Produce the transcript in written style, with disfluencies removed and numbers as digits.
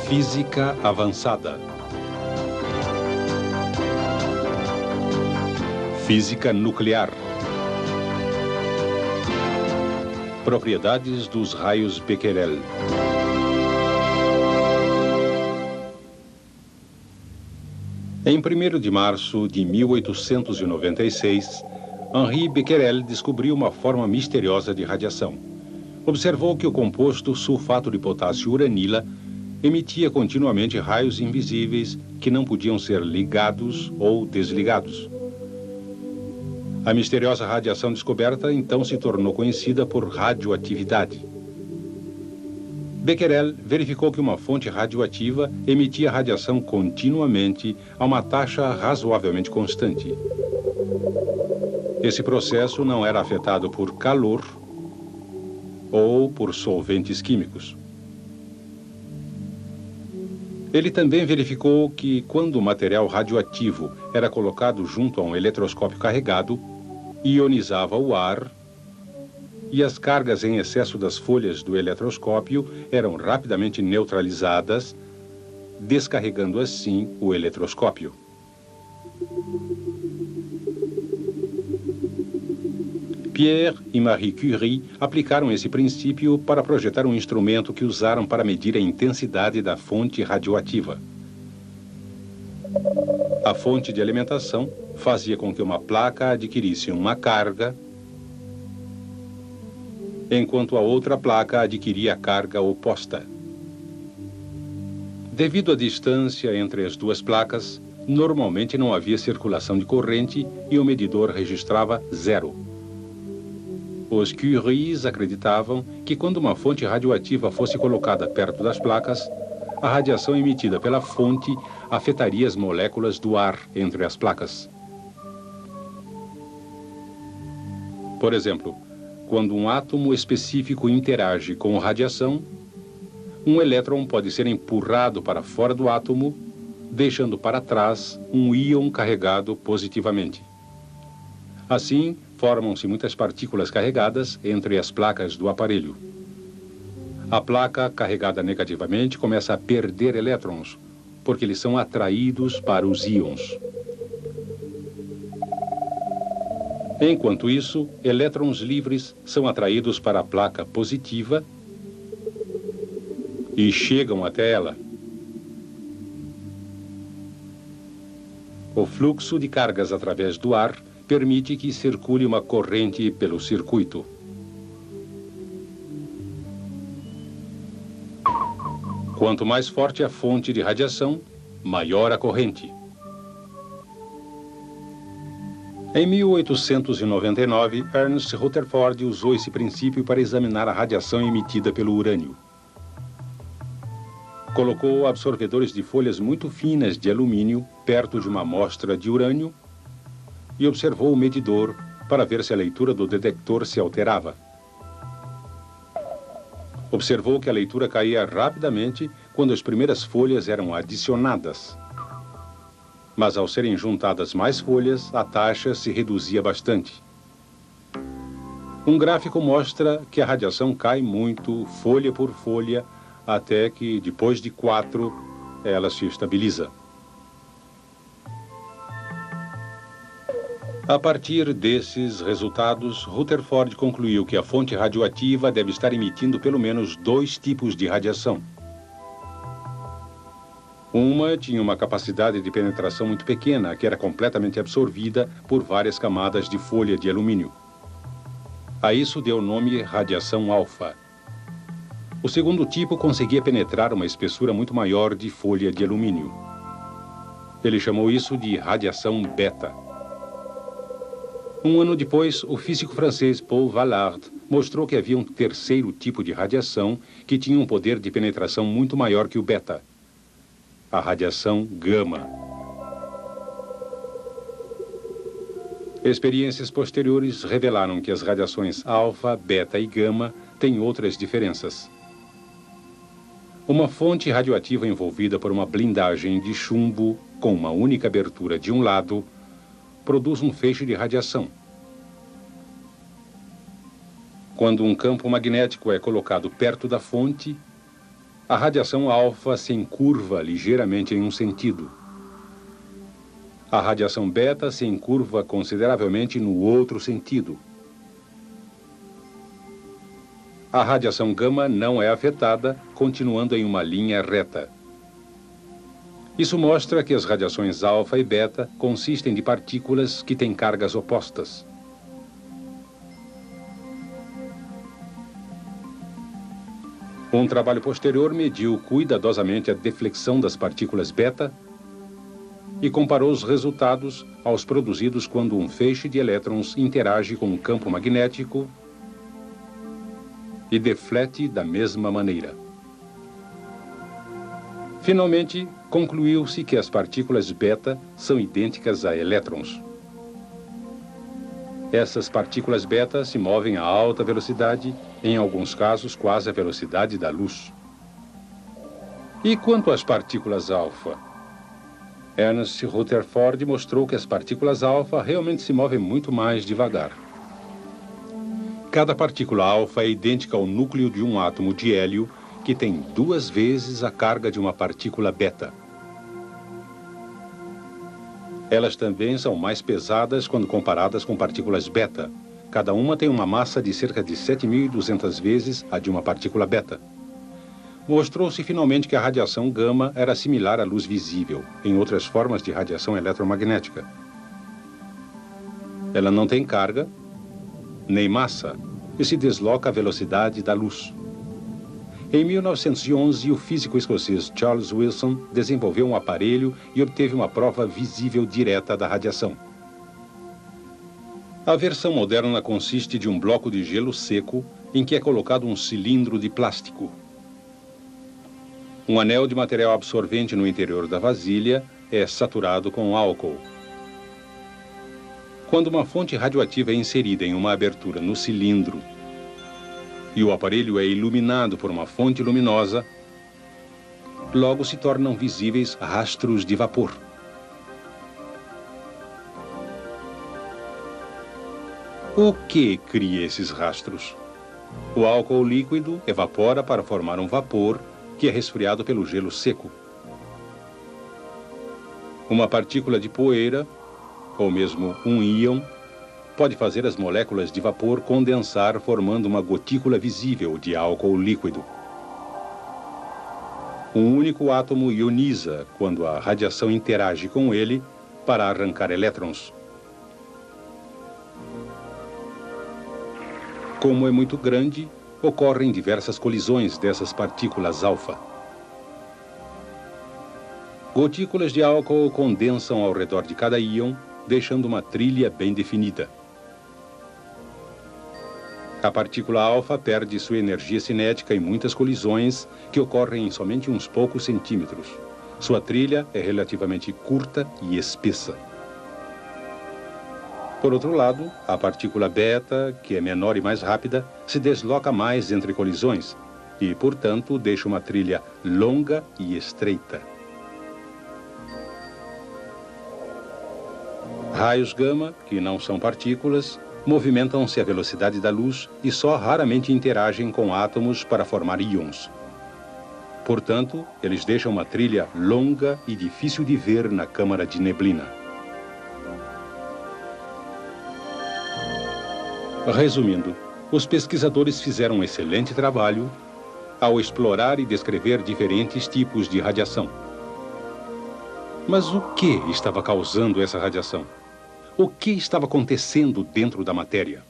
Física avançada. Física nuclear. Propriedades dos raios Becquerel. Em 1º de março de 1896, Henri Becquerel descobriu uma forma misteriosa de radiação. Observou que o composto sulfato de potássio uranila emitia continuamente raios invisíveis que não podiam ser ligados ou desligados. A misteriosa radiação descoberta então se tornou conhecida por radioatividade. Becquerel verificou que uma fonte radioativa emitia radiação continuamente a uma taxa razoavelmente constante. Esse processo não era afetado por calor ou por solventes químicos. Ele também verificou que, quando o material radioativo era colocado junto a um eletroscópio carregado, ionizava o ar e as cargas em excesso das folhas do eletroscópio eram rapidamente neutralizadas, descarregando assim o eletroscópio. Pierre e Marie Curie aplicaram esse princípio para projetar um instrumento que usaram para medir a intensidade da fonte radioativa. A fonte de alimentação fazia com que uma placa adquirisse uma carga, enquanto a outra placa adquiria a carga oposta. Devido à distância entre as duas placas, normalmente não havia circulação de corrente e o medidor registrava 0. Os Curies acreditavam que quando uma fonte radioativa fosse colocada perto das placas, a radiação emitida pela fonte afetaria as moléculas do ar entre as placas. Por exemplo, quando um átomo específico interage com radiação, um elétron pode ser empurrado para fora do átomo, deixando para trás um íon carregado positivamente. Assim, formam-se muitas partículas carregadas entre as placas do aparelho. A placa carregada negativamente começa a perder elétrons, porque eles são atraídos para os íons. Enquanto isso, elétrons livres são atraídos para a placa positiva e chegam até ela. O fluxo de cargas através do ar permite que circule uma corrente pelo circuito. Quanto mais forte a fonte de radiação, maior a corrente. Em 1899, Ernst Rutherford usou esse princípio para examinar a radiação emitida pelo urânio. Colocou absorvedores de folhas muito finas de alumínio perto de uma amostra de urânio e observou o medidor para ver se a leitura do detector se alterava. Observou que a leitura caía rapidamente quando as primeiras folhas eram adicionadas. Mas ao serem juntadas mais folhas, a taxa se reduzia bastante. Um gráfico mostra que a radiação cai muito, folha por folha, até que, depois de 4, ela se estabiliza. A partir desses resultados, Rutherford concluiu que a fonte radioativa deve estar emitindo pelo menos 2 tipos de radiação. Uma tinha uma capacidade de penetração muito pequena, que era completamente absorvida por várias camadas de folha de alumínio. A isso deu o nome radiação alfa. O segundo tipo conseguia penetrar uma espessura muito maior de folha de alumínio. Ele chamou isso de radiação beta. Um ano depois, o físico francês Paul Vallard mostrou que havia um terceiro tipo de radiação que tinha um poder de penetração muito maior que o beta, a radiação gama. Experiências posteriores revelaram que as radiações alfa, beta e gama têm outras diferenças. Uma fonte radioativa envolvida por uma blindagem de chumbo com uma única abertura de um lado produz um feixe de radiação. Quando um campo magnético é colocado perto da fonte, A radiação alfa se encurva ligeiramente em um sentido. A radiação beta se encurva consideravelmente no outro sentido. A radiação gama não é afetada, continuando em uma linha reta. Isso mostra que as radiações alfa e beta consistem de partículas que têm cargas opostas. Um trabalho posterior mediu cuidadosamente a deflexão das partículas beta e comparou os resultados aos produzidos quando um feixe de elétrons interage com um campo magnético e deflete da mesma maneira. Finalmente, concluiu-se que as partículas beta são idênticas a elétrons. Essas partículas beta se movem a alta velocidade, em alguns casos quase a velocidade da luz. E quanto às partículas alfa? Ernst Rutherford mostrou que as partículas alfa realmente se movem muito mais devagar. Cada partícula alfa é idêntica ao núcleo de um átomo de hélio, que tem 2 vezes a carga de uma partícula beta. Elas também são mais pesadas quando comparadas com partículas beta. Cada uma tem uma massa de cerca de 7.200 vezes a de uma partícula beta. Mostrou-se finalmente que a radiação gama era similar à luz visível, em outras formas de radiação eletromagnética. Ela não tem carga, nem massa, e se desloca à velocidade da luz. Em 1911, o físico escocês Charles Wilson desenvolveu um aparelho e obteve uma prova visível direta da radiação. A versão moderna consiste de um bloco de gelo seco em que é colocado um cilindro de plástico. Um anel de material absorvente no interior da vasilha é saturado com álcool. Quando uma fonte radioativa é inserida em uma abertura no cilindro e o aparelho é iluminado por uma fonte luminosa, logo se tornam visíveis rastros de vapor. O que cria esses rastros? O álcool líquido evapora para formar um vapor que é resfriado pelo gelo seco. Uma partícula de poeira, ou mesmo um íon, pode fazer as moléculas de vapor condensar, formando uma gotícula visível de álcool líquido. Um único átomo ioniza quando a radiação interage com ele para arrancar elétrons. Como é muito grande, ocorrem diversas colisões dessas partículas alfa. Gotículas de álcool condensam ao redor de cada íon, deixando uma trilha bem definida. A partícula alfa perde sua energia cinética em muitas colisões que ocorrem em somente uns poucos centímetros. Sua trilha é relativamente curta e espessa. Por outro lado, a partícula beta, que é menor e mais rápida, se desloca mais entre colisões e, portanto, deixa uma trilha longa e estreita. Raios gama, que não são partículas, movimentam-se à velocidade da luz e só raramente interagem com átomos para formar íons. Portanto, eles deixam uma trilha longa e difícil de ver na câmara de neblina. Resumindo, os pesquisadores fizeram um excelente trabalho ao explorar e descrever diferentes tipos de radiação. Mas o que estava causando essa radiação? O que estava acontecendo dentro da matéria?